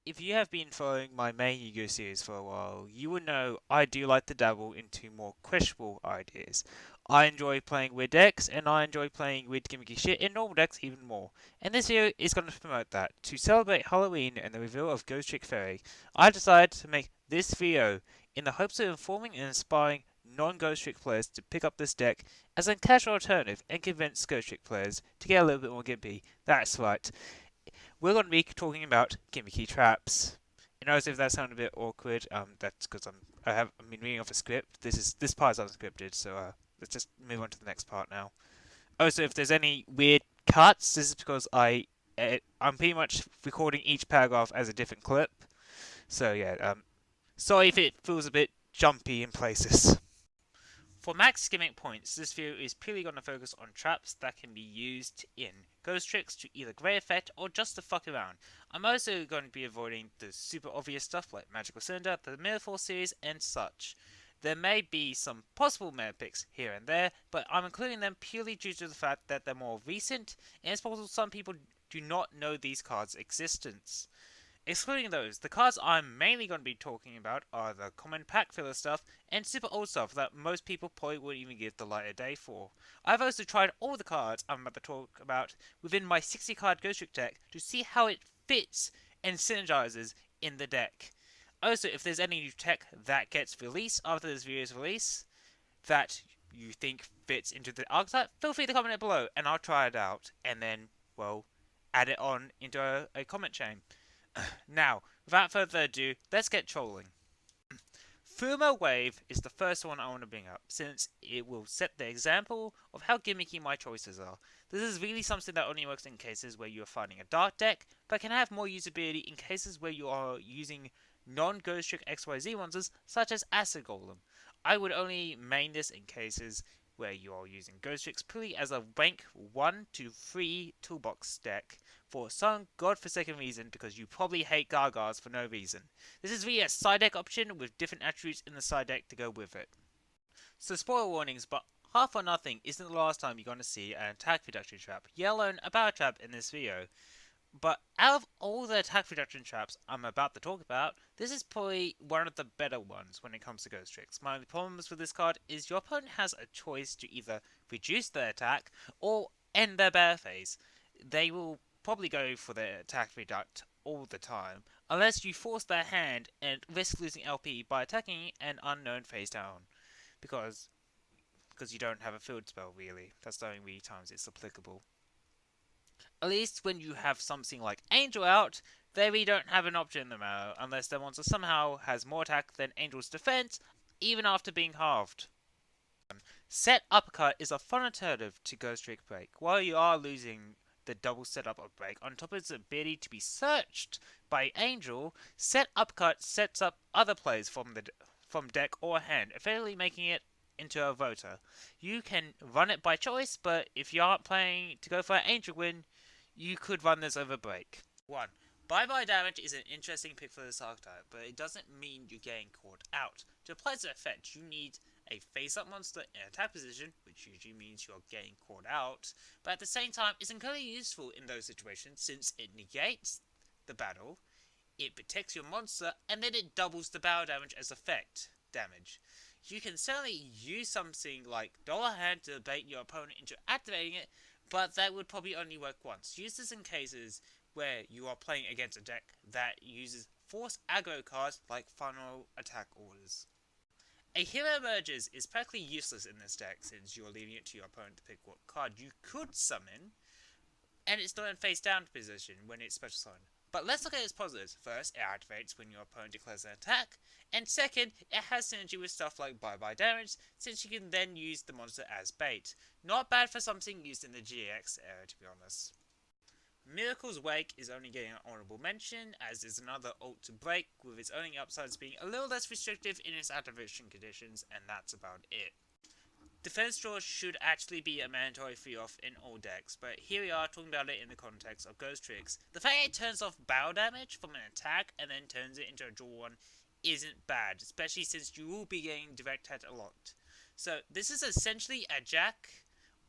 if you have been following my main Yu-Gi-Oh series for a while, you will know I do like to dabble into more questionable ideas. I enjoy playing with decks, and I enjoy playing with gimmicky shit in normal decks even more. And this video is going to promote that. To celebrate Halloween and the reveal of Ghostrick Fairy, I decided to make this video in the hopes of informing and inspiring non-Ghostrick players to pick up this deck as a casual alternative and convince Ghostrick players to get a little bit more gimpy. That's right, we're going to be talking about gimmicky traps. You know, as if that sounded a bit awkward. That's because I've been reading off a script. This part is unscripted, so let's just move on to the next part now. Oh, so if there's any weird cuts, this is because I'm pretty much recording each paragraph as a different clip. So yeah, sorry if it feels a bit jumpy in places. For max gimmick points, this video is purely going to focus on traps that can be used in Ghostricks to either great effect or just to fuck around. I'm also going to be avoiding the super obvious stuff like Magical Cylinder, the Metaphor series, and such. There may be some possible meta picks here and there, but I'm including them purely due to the fact that they're more recent, and it's possible some people do not know these cards' existence. Excluding those, the cards I'm mainly going to be talking about are the common pack filler stuff and super old stuff that most people probably wouldn't even give the light of day for. I've also tried all the cards I'm about to talk about within my 60 card Ghost Trick deck to see how it fits and synergizes in the deck. Also, if there's any new tech that gets released after this video's release that you think fits into the archetype, feel free to comment it below and I'll try it out and then, well, add it on into a comment chain. Now, without further ado, let's get trolling. Fumo Wave is the first one I want to bring up, since it will set the example of how gimmicky my choices are. This is really something that only works in cases where you are fighting a dark deck, but can have more usability in cases where you are using non-Ghostrick XYZ monsters, such as Acid Golem. I would only main this in cases where you are using Ghostricks purely as a rank 1 to 3 toolbox deck for some godforsaken reason, because you probably hate Gargars for no reason. This is really a side deck option with different attributes in the side deck to go with it. So spoiler warnings, but Half or Nothing isn't the last time you're going to see an attack reduction trap, yet alone a battle trap in this video. But out of all the attack reduction traps I'm about to talk about, this is probably one of the better ones when it comes to Ghostricks. My only problems with this card is your opponent has a choice to either reduce their attack or end their bear phase. They will probably go for their attack reduct all the time, unless you force their hand and risk losing LP by attacking an unknown phase down, because you don't have a field spell really. That's the only times it's applicable. At least when you have something like Angel out, they really don't have an option in the matter, unless their monster somehow has more attack than Angel's defense, even after being halved. Set Uppercut is a fun alternative to Ghostrick Break, while you are losing the double setup of Break. On top of its ability to be searched by Angel, Set Uppercut sets up other plays from deck or hand, effectively making it into a voter. You can run it by choice, but if you aren't playing to go for an Angel win, you could run this over Break. 1. Bye-bye damage is an interesting pick for this archetype, but it doesn't mean you're getting caught out. To apply its effect, you need a face-up monster in attack position, which usually means you're getting caught out, but at the same time, it's incredibly useful in those situations since it negates the battle, it protects your monster, and then it doubles the battle damage as effect damage. You can certainly use something like Dollar Hand to bait your opponent into activating it, but that would probably only work once. Use this in cases where you are playing against a deck that uses force aggro cards like Final Attack Orders. A Hero Emerges is practically useless in this deck since you are leaving it to your opponent to pick what card you could summon, and it's not in face down position when it's special summon. But let's look at its positives. First, it activates when your opponent declares an attack, and second, it has synergy with stuff like bye-bye damage, since you can then use the monster as bait. Not bad for something used in the GX era, to be honest. Miracle's Wake is only getting an honourable mention, as is another ult to break, with its only upsides being a little less restrictive in its activation conditions, and that's about it. Defense Draw should actually be a mandatory free off in all decks, but here we are talking about it in the context of Ghostricks. The fact it turns off battle damage from an attack and then turns it into a draw one isn't bad, especially since you will be getting direct hit a lot. So this is essentially a Jack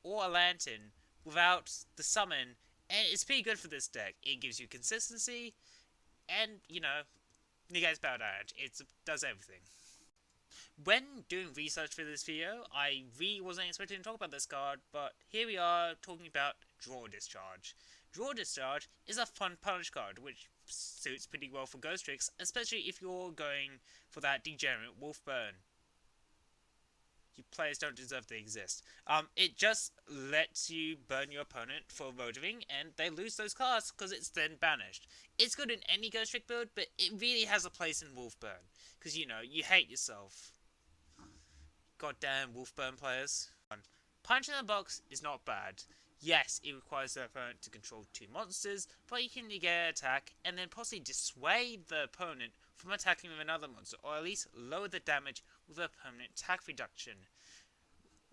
or a Lantern without the summon, and it's pretty good for this deck. It gives you consistency, and, you know, negates battle damage. It does everything. When doing research for this video, I really wasn't expecting to talk about this card, but here we are talking about Draw Discharge. Draw Discharge is a fun punish card, which suits pretty well for Ghostricks, especially if you're going for that degenerate Wolf Burn. You players don't deserve to exist. It just lets you burn your opponent for rotoring, and they lose those cards because it's then banished. It's good in any Ghostrick build, but it really has a place in Wolfburn, because, you know, you hate yourself. Goddamn Wolfburn players. Punch in the box is not bad. Yes, it requires the opponent to control 2 monsters, but you can negate attack and then possibly dissuade the opponent from attacking with another monster, or at least lower the damage with a permanent attack reduction.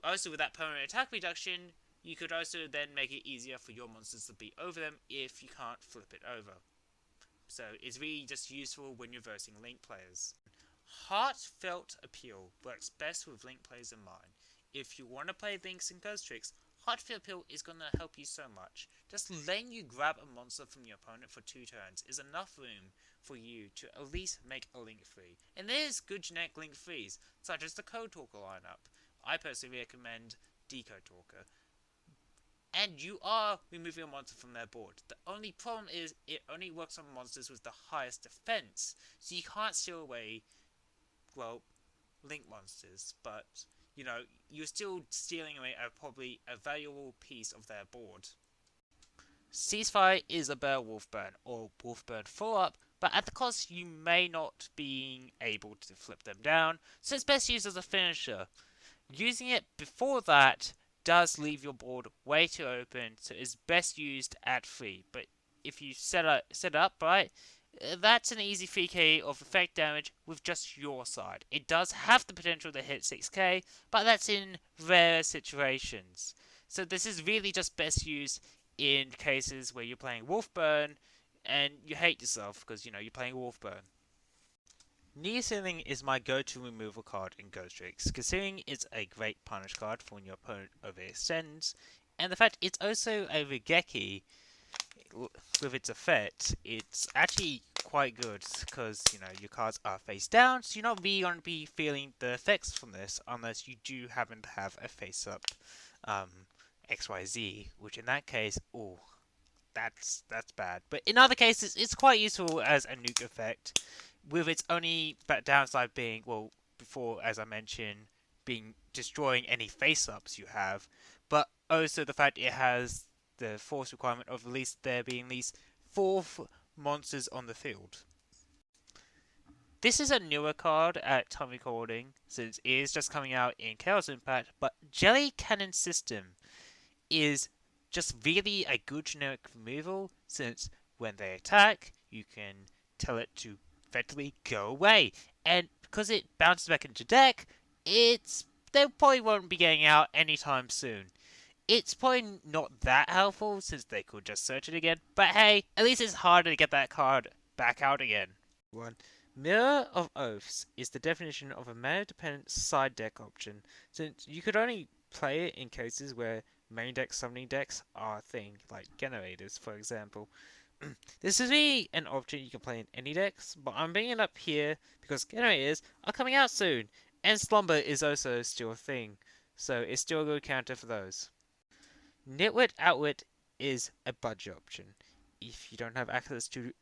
Also, with that permanent attack reduction, you could also then make it easier for your monsters to beat over them if you can't flip it over. So it's really just useful when you're versing Link players. Heartfelt Appeal works best with Link players in mind. If you want to play Links and Ghostricks, Heartfelt Appeal is going to help you so much. Just letting you grab a monster from your opponent for 2 turns is enough room for you to at least make a Link free. And there's good generic Link frees, such as the Code Talker lineup. I personally recommend Decode Talker. And you are removing a monster from their board. The only problem is it only works on monsters with the highest defense, so you can't steal away, well, Link monsters, but, you know, you're still stealing away probably a valuable piece of their board. Ceasefire is a better Wolfburn, or Wolfburn follow-up, but at the cost you may not being able to flip them down, so it's best used as a finisher. Using it before that does leave your board way too open, so it's best used at 3, but if you set up right, that's an easy 3k of effect damage with just your side. It does have the potential to hit 6k, but that's in rare situations. So this is really just best used in cases where you're playing Wolfburn and you hate yourself because, you know, you're playing Wolfburn. Near Ceiling is my go-to removal card in Ghostricks, considering it's a great punish card for when your opponent overextends, and the fact it's also a Gimmicky with its effect. It's actually quite good because, you know, your cards are face down, so you're not really going to be feeling the effects from this unless you do happen to have a face up XYZ, which in that case, oh, that's bad. But in other cases, it's quite useful as a nuke effect, with its only downside being, well, before, as I mentioned, being destroying any face-ups you have, but also the fact it has the force requirement of at least there being at least 4 monsters on the field. This is a newer card at time recording, since it is just coming out in Chaos Impact, but Jelly Cannon System is just really a good generic removal, since when they attack, you can tell it to effectively go away, and because it bounces back into deck, they probably won't be getting out anytime soon. It's probably not that helpful since they could just search it again, but hey, at least it's harder to get that card back out again. Mirror of Oaths is the definition of a mana-dependent side deck option, since you could only play it in cases where main deck summoning decks are a thing, like generators, for example. This is really an option you can play in any decks, but I'm bringing it up here because generators are coming out soon, and Slumber is also still a thing, so it's still a good counter for those. Nitwit Outwit is a budget option. If you don't have access to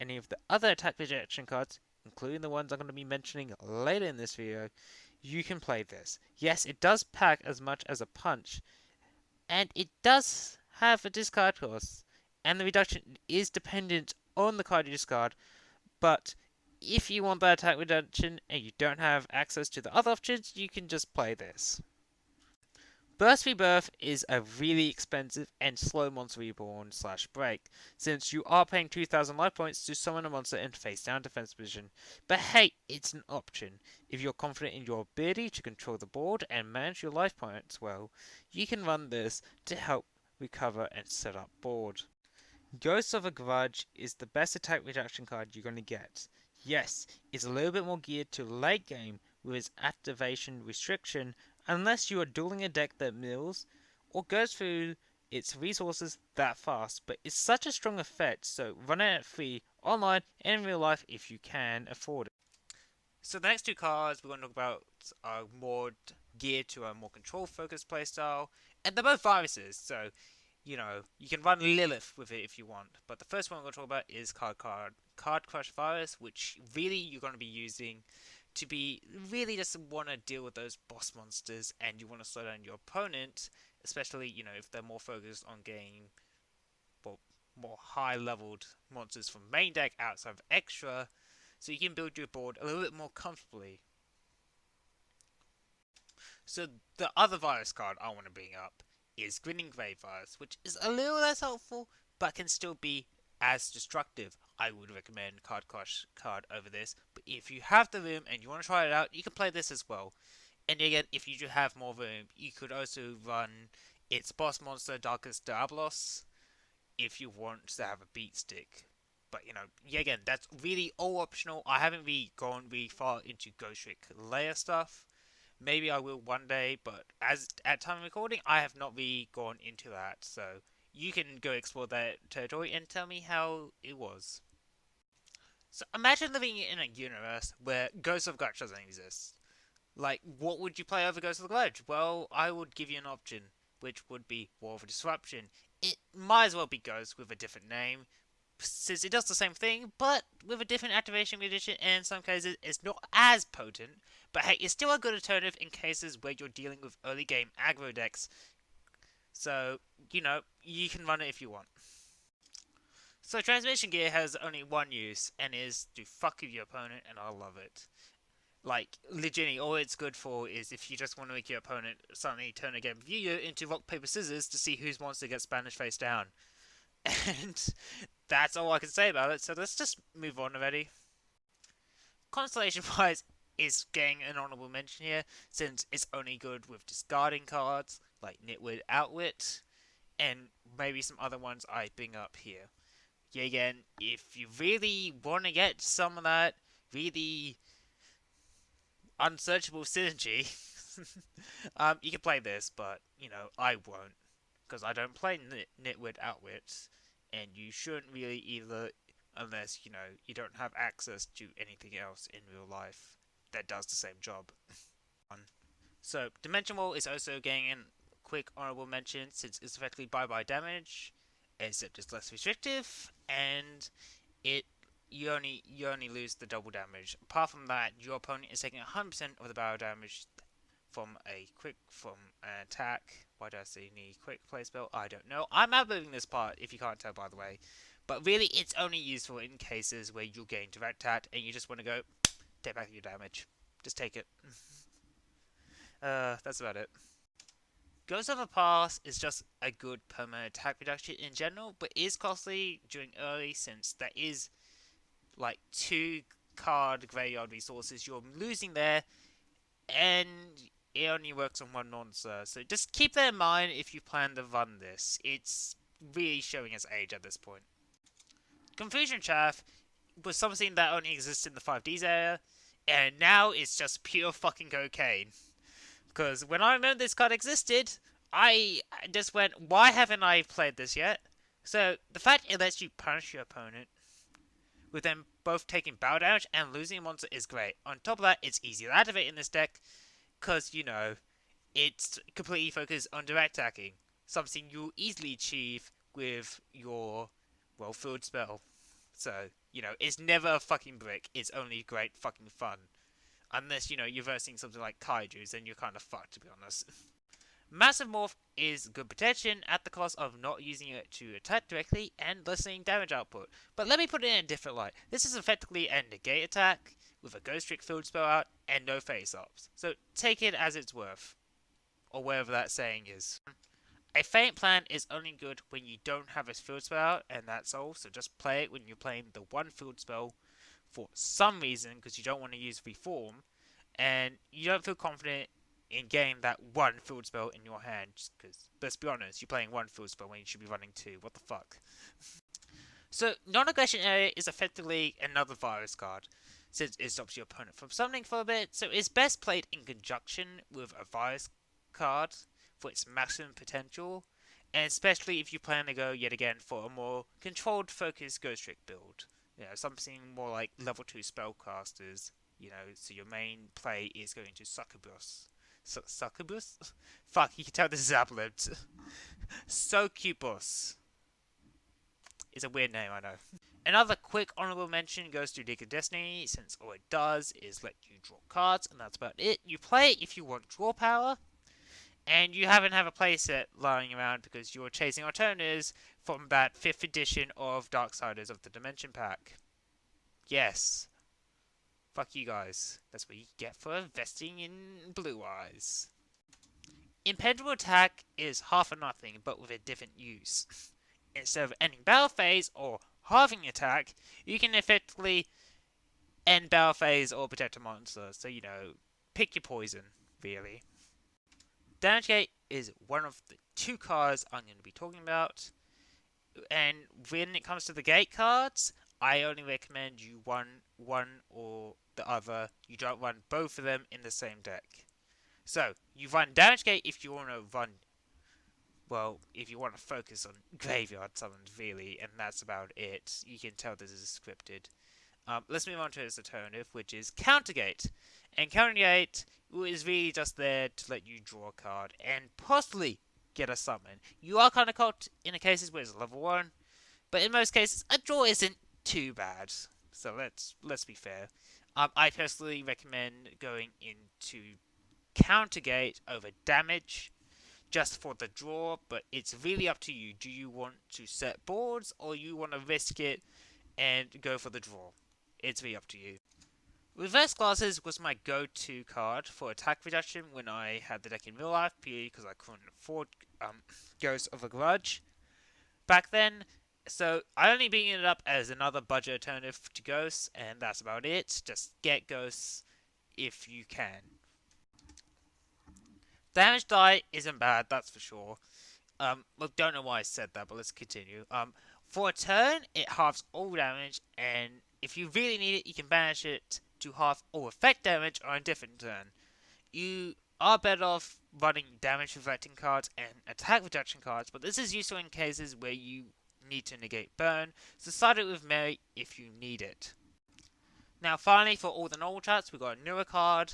any of the other attack projection cards, including the ones I'm going to be mentioning later in this video, you can play this. Yes, it does pack as much as a punch, and it does have a discard cost, and the reduction is dependent on the card you discard, but if you want that attack reduction and you don't have access to the other options, you can just play this. Burst Rebirth is a really expensive and slow monster reborn / break, since you are paying 2,000 life points to summon a monster in face down defense position. But hey, it's an option. If you're confident in your ability to control the board and manage your life points well, you can run this to help recover and set up board. Ghost of a Grudge is the best attack reduction card you're going to get. Yes, it's a little bit more geared to late game with its activation restriction, unless you are dueling a deck that mills or goes through its resources that fast, but it's such a strong effect, so running at 3 online and in real life if you can afford it. So the next two cards we're going to talk about are more geared to a more control-focused playstyle, and they're both viruses, so you can run Lilith with it if you want. But the first one we're going to talk about is Card Crush Virus, which really you're going to be using to be really just want to deal with those boss monsters, and you want to slow down your opponent, especially if they're more focused on getting well, more high-leveled monsters from main deck outside of extra, so you can build your board a little bit more comfortably. So the other virus card I want to bring up is Grinning Grave Virus, which is a little less helpful, but can still be as destructive. I would recommend Card Crush card over this, but if you have the room and you want to try it out, you can play this as well. And again, if you do have more room, you could also run its boss monster, Darkest Diablos, if you want to have a beat stick. But yeah, again, that's really all optional. I haven't really gone really far into Ghostrick layer stuff. Maybe I will one day, but as at time of recording, I have not really gone into that. So you can go explore that territory and tell me how it was. So imagine living in a universe where Ghost of Grudge doesn't exist. Like, what would you play over Ghost of Grudge? Well, I would give you an option, which would be War of Disruption. It might as well be Ghost with a different name, since it does the same thing, but with a different activation condition, and in some cases it's not as potent, but hey, it's still a good alternative in cases where you're dealing with early game aggro decks, so, you can run it if you want. So Transmission Gear has only one use, and is to fuck with your opponent, and I love it. Like, legitimately, all it's good for is if you just want to make your opponent suddenly turn a game of Yu-Gi-Oh! Into rock, paper, scissors to see whose monster gets Spanish face down. And that's all I can say about it, so let's just move on already. Constellation-wise, is getting an honourable mention here, since it's only good with discarding cards, like Nitwit Outwit, and maybe some other ones I bring up here. Yeah, again, if you really want to get some of that really unsearchable synergy, you can play this, but, I won't, because I don't play Nitwit Outwit, and you shouldn't really either, unless, you don't have access to anything else in real life that does the same job. So, Dimension Wall is also getting a quick honorable mention, since it's effectively bye-bye damage, except it's less restrictive, and you only lose the double damage. Apart from that, your opponent is taking 100% of the barrel damage from an attack. Why do I say need quick play spell? I don't know. I'm outbuilding this part, if you can't tell, by the way. But really, it's only useful in cases where you're getting direct attack and you just want to go, take back your damage. Just take it. That's about it. Ghost of a Pass is just a good permanent attack reduction in general, but is costly during early, since there is like 2 card graveyard resources you're losing there, and it only works on one monster, so just keep that in mind if you plan to run this. It's really showing its age at this point. Confusion Chaff was something that only exists in the 5Ds area, and now it's just pure fucking cocaine. Because when I remember this card existed, I just went, why haven't I played this yet? So, the fact it lets you punish your opponent with them both taking battle damage and losing a monster is great. On top of that, it's easy to activate in this deck, because, it's completely focused on direct attacking. Something you'll easily achieve with your, field spell. So, it's never a fucking brick, it's only great fucking fun. Unless, you're versing something like Kaijus, then you're kind of fucked, to be honest. Massive Morph is good protection at the cost of not using it to attack directly and lessening damage output. But let me put it in a different light. This is effectively a negate attack with a Ghostrick field spell out and no face-ups. So take it as it's worth. Or whatever that saying is. A Feint Plan is only good when you don't have a field spell out, and that's all. So just play it when you're playing the one field spell for some reason, because you don't want to use Reform, and you don't feel confident in getting that one field spell in your hand, because, let's be honest, you're playing one field spell when you should be running 2. What the fuck? So, Non-Aggression Area is effectively another virus card, since it stops your opponent from summoning for a bit, so it's best played in conjunction with a virus card for its maximum potential, and especially if you plan to go, yet again, for a more controlled, focused Ghostrick build. something more like level 2 spellcasters. So your main play is going to succubus. Succubus? Fuck, you can tell this is ad-libbed. Succubus. It's a weird name, I know. Another quick honorable mention goes to Dig of Destiny, since all it does is let you draw cards, and that's about it. You play it if you want draw power, and you haven't have a playset lying around because you're chasing alternatives from that 5th edition of Darksiders of the Dimension Pack. Yes. Fuck you guys. That's what you get for investing in Blue Eyes. Impenetrable Attack is half or nothing, but with a different use. Instead of ending battle phase or halving attack, you can effectively end battle phase or protect a monster. So, pick your poison, really. Damage Gate is one of the 2 cards I'm going to be talking about. And when it comes to the gate cards, I only recommend you run one or the other. You don't run both of them in the same deck. So, you run Damage Gate if you want to run, if you want to focus on graveyard summons, really, and that's about it. You can tell this is scripted. Let's move on to its alternative, which is Countergate. And Countergate is really just there to let you draw a card and possibly get a summon. You are kind of caught in the cases where it's level 1, but in most cases, a draw isn't too bad. So let's be fair. I personally recommend going into Countergate over damage, just for the draw, but it's really up to you. Do you want to set boards, or you want to risk it and go for the draw? It's really up to you. Reverse Glasses was my go-to card for attack reduction when I had the deck in real life, purely because I couldn't afford Ghost of a Grudge back then. So I only bring it up as another budget alternative to Ghosts, and that's about it. Just get Ghosts if you can. Damage die isn't bad, that's for sure. Don't know why I said that, but let's continue. For a turn, it halves all damage, and if you really need it, you can banish it to half all effect damage on a different turn. You are better off running damage reflecting cards and attack reduction cards, but this is useful in cases where you need to negate burn, so start it with Mary if you need it. Now finally, for all the normal charts, we've got a newer card,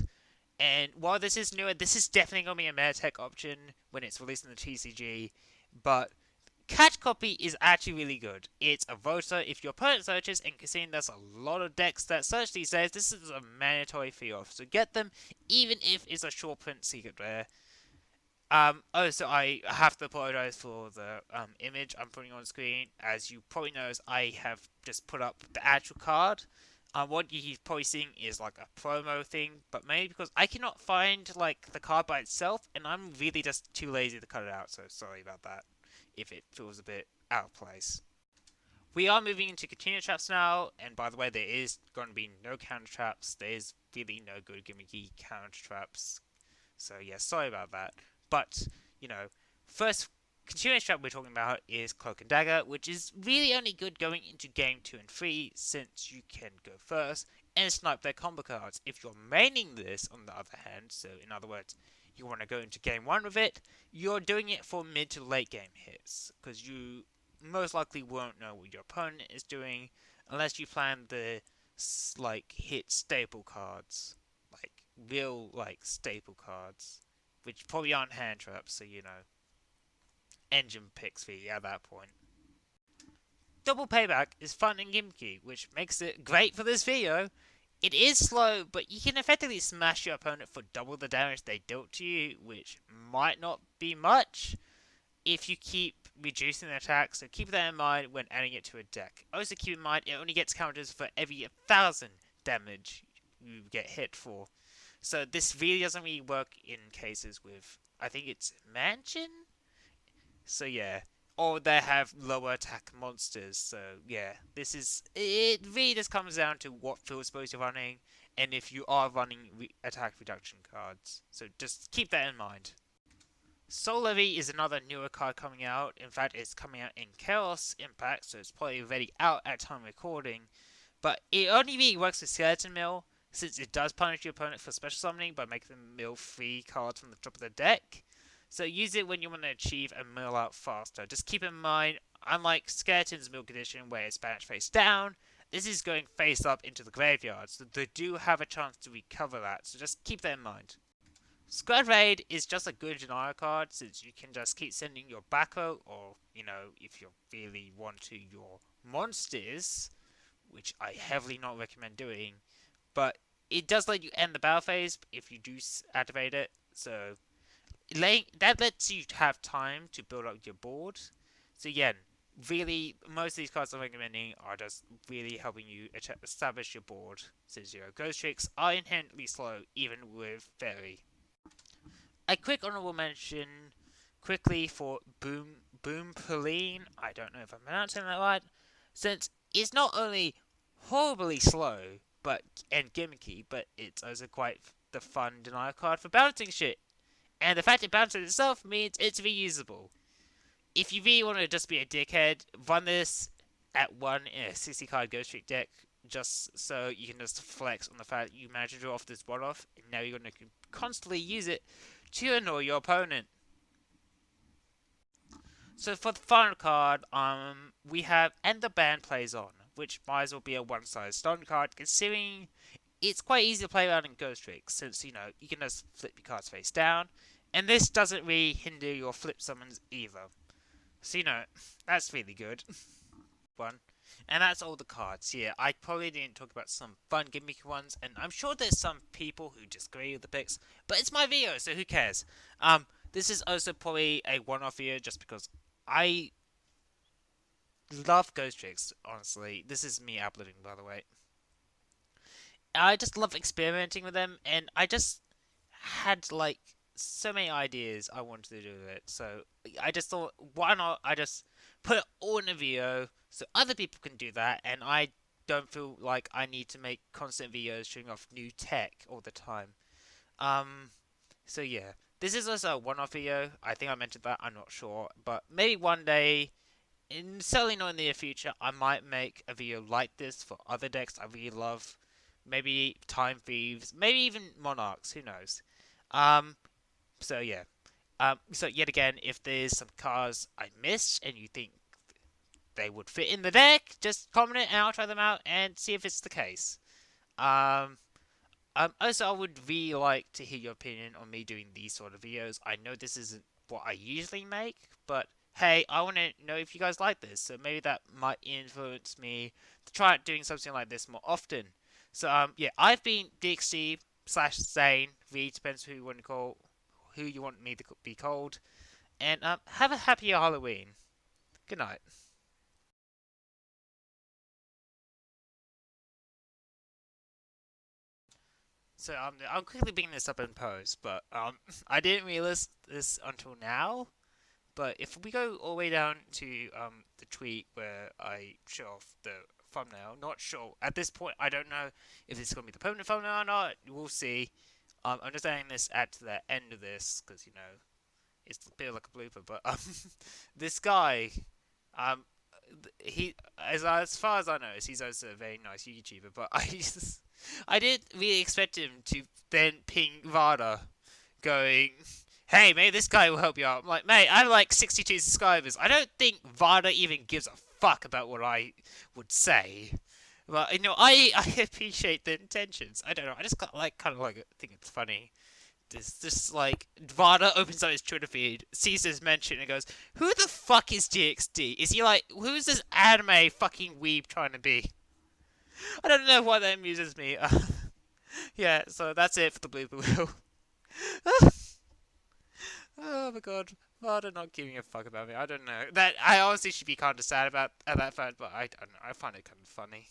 and while this is newer, this is definitely going to be a meta tech option when it's released in the TCG, but Catch Copy is actually really good. It's a voter if your opponent searches, and considering there's a lot of decks that search these days, this is a mandatory fee-off, so get them, even if it's a short print secret rare. Also, I have to apologize for the image I'm putting on screen. As you probably noticed, I have just put up the actual card. What you're probably seeing is like a promo thing, but mainly because I cannot find like the card by itself, and I'm really just too lazy to cut it out, so sorry about that if it feels a bit out of place. We are moving into continuous traps now, and by the way, there is going to be no counter traps. There is really no good gimmicky counter traps. So yeah, sorry about that. But, first continuous trap we're talking about is Cloak and Dagger, which is really only good going into game 2 and 3, since you can go first and snipe their combo cards. If you're maining this, on the other hand, so in other words, you want to go into game 1 with it, you're doing it for mid to late game hits, because you most likely won't know what your opponent is doing, unless you plan the, hit staple cards. Real, staple cards. Which probably aren't hand traps, so engine picks for you at that point. Double Payback is fun and gimmicky, which makes it great for this video. It is slow, but you can effectively smash your opponent for double the damage they dealt to you, which might not be much if you keep reducing the attack, so keep that in mind when adding it to a deck. Also keep in mind, it only gets counters for every 1,000 damage you get hit for. So this really doesn't really work in cases with, I think it's Mansion? So yeah. Or they have lower attack monsters. So yeah, it really just comes down to what field space you're running, and if you are running attack reduction cards. So just keep that in mind. Soul Levy is another newer card coming out. In fact, it's coming out in Chaos Impact, so it's probably already out at time recording. But it only really works with Skeleton Mill, since it does punish your opponent for special summoning by making them mill 3 cards from the top of the deck. So use it when you want to achieve a mill out faster. Just keep in mind, unlike Skeleton's mill condition where it's banished face down, this is going face up into the graveyard, so they do have a chance to recover that, so just keep that in mind. Squad Raid is just a good denial card, since you can just keep sending your backhoe, or, if you really want to, your monsters, which I heavily not recommend doing, but it does let you end the battle phase if you do activate it, so that lets you have time to build up your board. So again, really, most of these cards I'm recommending are just really helping you establish your board, since Ghostricks are inherently slow, even with Fairy. A quick honorable mention, quickly, for Boompoline. I don't know if I'm pronouncing that right, since it's not only horribly slow, and gimmicky, but it's also quite the fun denial card for balancing shit. And the fact it balances itself means it's reusable. If you really want to just be a dickhead, run this at 1 in a 60 card Ghostrick deck, just so you can just flex on the fact that you managed to draw off this one off, and now you're going to constantly use it to annoy your opponent. So for the final card, we have End the Band Plays On, which might as well be a one-size stone card, considering it's quite easy to play around in Ghostrick, since, you can just flip your cards face down, and this doesn't really hinder your flip summons either. So, that's really good. One. And that's all the cards. Yeah, I probably didn't talk about some fun gimmicky ones, and I'm sure there's some people who disagree with the picks, but it's my video, so who cares? This is also probably a one-off video, just because I love Ghostricks, honestly. This is me uploading, by the way. I just love experimenting with them, and I just had, so many ideas I wanted to do with it, so I just thought, why not I just put it all in a video so other people can do that, and I don't feel like I need to make constant videos showing off new tech all the time. So yeah, this is also a one-off video. I think I mentioned that, I'm not sure, but maybe one day, certainly not in the near future, I might make a video like this for other decks I really love. Maybe Time Thieves, maybe even Monarchs, who knows. So yeah. So yet again, if there's some cards I missed and you think they would fit in the deck, just comment it and I'll try them out and see if it's the case. Also, I would really like to hear your opinion on me doing these sort of videos. I know this isn't what I usually make, but hey, I want to know if you guys like this, so maybe that might influence me to try doing something like this more often. So, yeah, I've been DXD/Zane, really depends who you want me to be called, and have a happy Halloween. Good night. So I'm quickly bringing this up in post, but I didn't realize this until now. But if we go all the way down to the tweet where I show off the thumbnail, not sure at this point. I don't know if it's gonna be the permanent thumbnail or not. We'll see. I'm just adding this at the end of this because it's a bit like a blooper. But this guy, um, he as far as I know, he's also a very nice YouTuber. But I didn't really expect him to then ping Vada, going, "Hey, maybe this guy will help you out." I'm like, mate, I have like 62 subscribers. I don't think Vada even gives a fuck about what I would say. But I appreciate the intentions. I don't know. I just kind of think it's funny. This like Vada opens up his Twitter feed, sees this mention, and goes, "Who the fuck is GXD? Is he like, who's this anime fucking weeb trying to be?" I don't know why that amuses me. Yeah, so that's it for the blooper wheel. Oh my god, Vada not giving a fuck about me. I don't know. That I honestly should be kind of sad about at that fact, but I don't know. I find it kind of funny.